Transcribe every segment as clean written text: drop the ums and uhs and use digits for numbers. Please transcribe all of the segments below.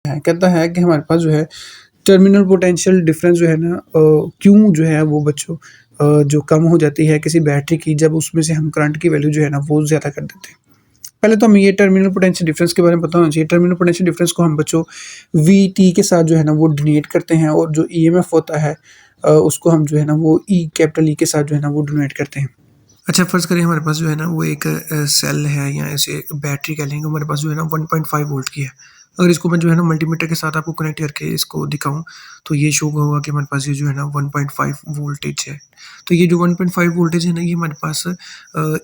है, कहता है कि हमारे पास जो है टर्मिनल पोटेंशियल डिफरेंस जो है ना क्यों जो है वो बच्चों जो कम हो जाती है किसी बैटरी की जब उसमें से हम करंट की वैल्यू जो है ना वो ज़्यादा कर देते हैं। पहले तो हमें ये टर्मिनल पोटेंशियल डिफरेंस के बारे में पता होना चाहिए। टर्मिनल पोटेंशियल डिफरेंस को हम बच्चों वीटी के साथ जो है ना वो डिनोट करते हैं और जो ईएमएफ होता है उसको हम जो है ना वो ई कैपिटल ई के साथ जो है ना वो डिनोट करते हैं। अच्छा, फ़र्ज़ करें हमारे पास जो है ना वो एक सेल है या ऐसे बैटरी कह लेंगे, हमारे पास जो है ना 1.5 वोल्ट की है। अगर इसको मैं जो है ना मल्टीमीटर के साथ आपको कनेक्ट करके इसको दिखाऊँ, तो ये शो होगा कि हमारे पास ये जो है ना 1.5 वोल्टेज है। तो ये जो 1.5 वोल्टेज है ना, ये हमारे पास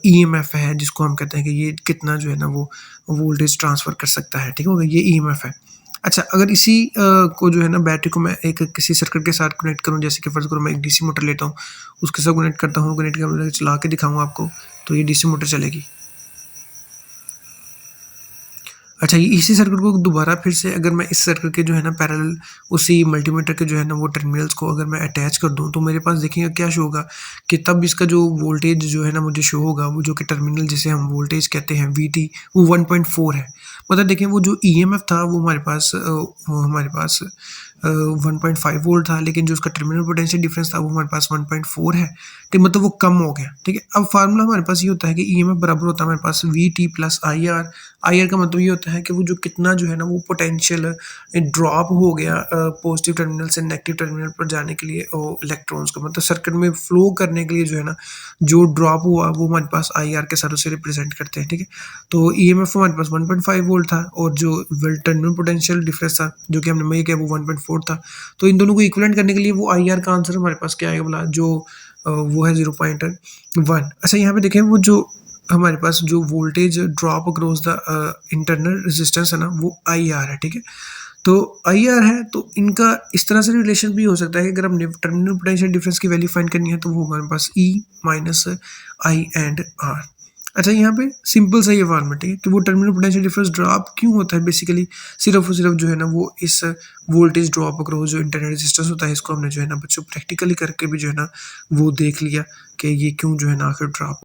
ईएमएफ है, जिसको हम कहते हैं कि ये कितना जो है ना वो वोल्टेज ट्रांसफ़र कर सकता है, ठीक हो गया? ये ईएमएफ है। अच्छा, अगर इसी को जो है ना बैटरी को मैं एक किसी सर्किट के साथ कनेक्ट करूँ, जैसे कि फ़र्ज़ करो मैं एक डीसी मोटर लेता हूँ, उसके साथ कनेक्ट करता हूँ, कनेक्ट करके चला के दिखाऊँ आपको, तो ये डीसी मोटर चलेगी। अच्छा, ये इसी सर्किट को दोबारा फिर से अगर मैं इस सर्किट के जो है ना पैरेलल उसी मल्टीमीटर के जो है ना वो टर्मिनल्स को अगर मैं अटैच कर दूँ, तो मेरे पास देखिएगा क्या शो होगा कि तब इसका जो वोल्टेज जो है ना मुझे शो होगा, वो जो कि टर्मिनल जिसे हम वोल्टेज कहते हैं वीटी, वो 1.4 है। मतलब देखिए वो जो ईएमएफ था वो हमारे पास 1.5 वोल्ट था, लेकिन जो उसका टर्मिनल पोटेंशियल डिफरेंस था वो हमारे पास 1.4 है। ठीक, मतलब वो कम हो गया, ठीक है। अब फार्मूला हमारे पास ये होता है कि ईएमएफ बराबर होता है हमारे पास V T plus I R. I R का मतलब ये होता है कि वो जो कितना जो है ना वो पोटेंशियल ड्रॉप हो गया पॉजिटिव टर्मिनल से नेगेटिव टर्मिनल पर जाने के लिए इलेक्ट्रॉन्स को, मतलब सर्किट में फ्लो करने के लिए जो है ना जो ड्रॉप हुआ वो हमारे पास आई आर के साथ उसे रिप्रेजेंट करते हैं, ठीक है। तो ईएमएफ हमारे पास 1.5 वोल्ट था और जो टर्मिनल पोटेंशियल डिफरेंस था जो कि हमने मेजर किया वो 1.4 था। तो इन दोनों को इक्विवेलेंट करने के लिए वो आई आर का आंसर हमारे पास क्या आएगा बोला, जो वो है 0.1। अच्छा, यहाँ पे देखें वो जो हमारे पास जो voltage drop across the internal resistance है ना वो आई आर है, ठीक है। तो आई आर है, तो इनका इस तरह से रिलेशन भी हो सकता है कि अगर हमने टर्मिनल पोटेंशियल डिफरेंस की वैल्यू फाइंड करनी है तो वो हमारे पास E minus I and are. अच्छा, यहाँ पे सिंपल सा ये फॉर्मेट है कि वो टर्मिनल पोटेंशियल डिफरेंस ड्रॉप क्यों होता है, बेसिकली सिर्फ और सिर्फ जो है ना वो इस वोल्टेज ड्रॉप अक्रॉस जो इंटरनल रेजिस्टेंस होता है, इसको हमने जो है ना बच्चों प्रैक्टिकली करके भी जो है ना वो देख लिया कि ये क्यों जो है ना आखिर ड्रॉप